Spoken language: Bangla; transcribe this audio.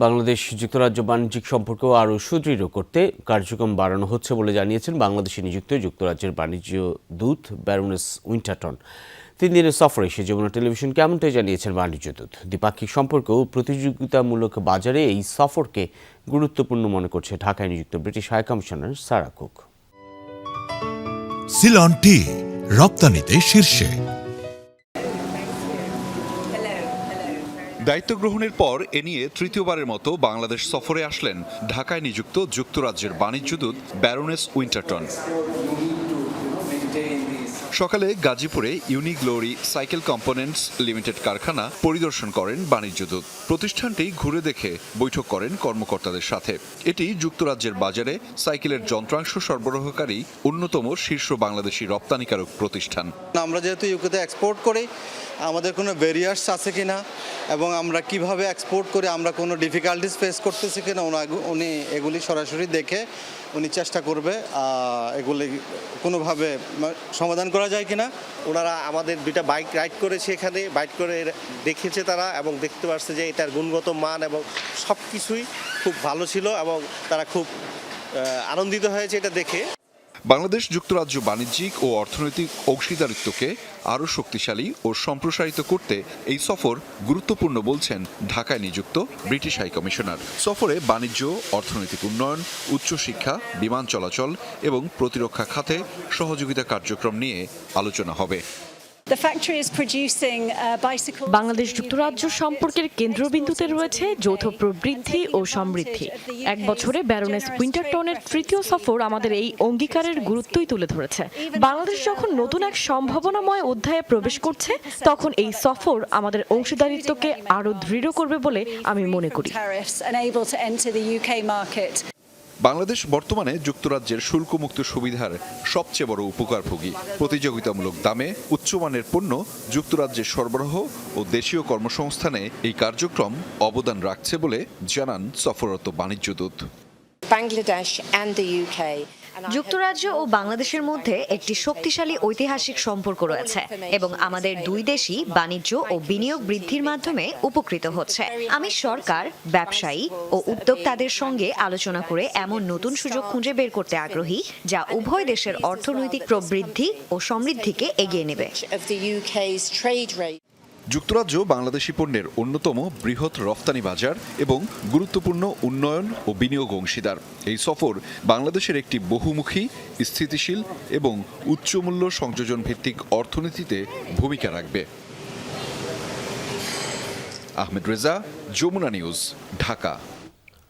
বাংলাদেশ যুক্তরাজ্য বাণিজ্যিক সম্পর্ক আরও সুদৃঢ় করতে কার্যক্রম বাড়ানো হচ্ছে বলে জানিয়েছেন বাংলাদেশে নিযুক্ত যুক্তরাজ্যের বাণিজ্য দূত ব্যারোনেস উইন্টারটন। 3 দিনের সফরে এসে যমুনা টেলিভিশনকে এমনটাই জানিয়েছেন বাণিজ্য দূত। দ্বিপাক্ষিক সম্পর্ক ও প্রতিযোগিতামূলক বাজারে এই সফরকে গুরুত্বপূর্ণ মনে করছে ঢাকায় নিযুক্ত British high commissioner Sarah Cook. Ceylon tea রপ্তানিতে শীর্ষে। দায়িত্ব গ্রহণের পর এ নিয়ে তৃতীয়বারের মতো বাংলাদেশ সফরে আসলেন ঢাকায় নিযুক্ত যুক্তরাজ্যের বাণিজ্য দূত ব্যারোনেস উইন্টারটন। সকালে গাজীপুরে ইউনিগ্লোরি সাইকেল কম্পোনেন্টস লিমিটেড কারখানা পরিদর্শন করেন বাণিজ্য দূত। প্রতিষ্ঠানটি ঘুরে দেখে বৈঠক করেন কর্মকর্তাদের সাথে। এটি যুক্তরাজ্যের বাজারে সাইকেলের যন্ত্রাংশ সরবরাহকারী অন্যতম শীর্ষ বাংলাদেশি রপ্তানিকারক প্রতিষ্ঠান। আমরা যেহেতু ইউকেতে এক্সপোর্ট করি, আমাদের কোনো ব্যারিয়ার্স আছে কিনা এবং আমরা কিভাবে এক্সপোর্ট করে আমরা কোনো ডিফিকাল্টিস ফেস করতেছি কিনা উনি এগুলি সরাসরি দেখে উনি চেষ্টা করবে এগুলি কোনোভাবে সমাধান করা যায় কিনা। ওনারা আমাদের 2টা বাইক রাইড করেছে, এখানে বাইক করে দেখেছে তারা এবং দেখতে পারছে যে এটার গুণগত মান এবং সব কিছুই খুব ভালো ছিল এবং তারা খুব আনন্দিত হয়েছে এটা দেখে। বাংলাদেশ যুক্তরাজ্য বাণিজ্যিক ও অর্থনৈতিক অংশীদারিত্বকে আরও শক্তিশালী ও সম্প্রসারিত করতে এই সফর গুরুত্বপূর্ণ বলছেন ঢাকায় নিযুক্ত ব্রিটিশ হাই কমিশনার। সফরে বাণিজ্য, অর্থনৈতিক উন্নয়ন, উচ্চশিক্ষা, বিমান চলাচল এবং প্রতিরক্ষা খাতে সহযোগিতা কার্যক্রম নিয়ে আলোচনা হবে। বাংলাদেশ যুক্তরাজ্য সম্পর্কের কেন্দ্রবিন্দুতে রয়েছে যৌথ প্রবৃদ্ধি ও সমৃদ্ধি। 1 বছরে ব্যারোনেস উইন্টারটনের তৃতীয় সফর আমাদের এই অঙ্গীকারের গুরুত্বই তুলে ধরেছে। বাংলাদেশ যখন নতুন এক সম্ভাবনাময় অধ্যায়ে প্রবেশ করছে, তখন এই সফর আমাদের অংশীদারিত্বকে আরও দৃঢ় করবে বলে আমি মনে করি। বাংলাদেশ বর্তমানে যুক্তরাজ্যের শুল্কমুক্ত সুবিধার সবচেয়ে বড় উপকারভোগী। প্রতিযোগিতামূলক দামে উচ্চমানের পণ্য যুক্তরাজ্যে সরবরাহ ও দেশীয় কর্মসংস্থানে এই কার্যক্রম অবদান রাখছে বলে জানান সফররত বাণিজ্য দূত। যুক্তরাজ্য ও বাংলাদেশের মধ্যে একটি শক্তিশালী ঐতিহাসিক সম্পর্ক রয়েছে এবং আমাদের দুই দেশই বাণিজ্য ও বিনিয়োগ বৃদ্ধির মাধ্যমে উপকৃত হচ্ছে। আমি সরকার, ব্যবসায়ী ও উদ্যোক্তাদের সঙ্গে আলোচনা করে এমন নতুন সুযোগ খুঁজে বের করতে আগ্রহী, যা উভয় দেশের অর্থনৈতিক প্রবৃদ্ধি ও সমৃদ্ধিকে এগিয়ে নেবে। যুক্তরাজ্য বাংলাদেশি পণ্যের অন্যতম বৃহৎ রফতানি বাজার এবং গুরুত্বপূর্ণ উন্নয়ন ও বিনিয়োগ অংশীদার। এই সফর বাংলাদেশের একটি বহুমুখী, স্থিতিশীল এবং উচ্চমূল্য সংযোজন ভিত্তিক অর্থনীতিতে ভূমিকা রাখবে। আহমেদ রেজা, যমুনা নিউজ, ঢাকা।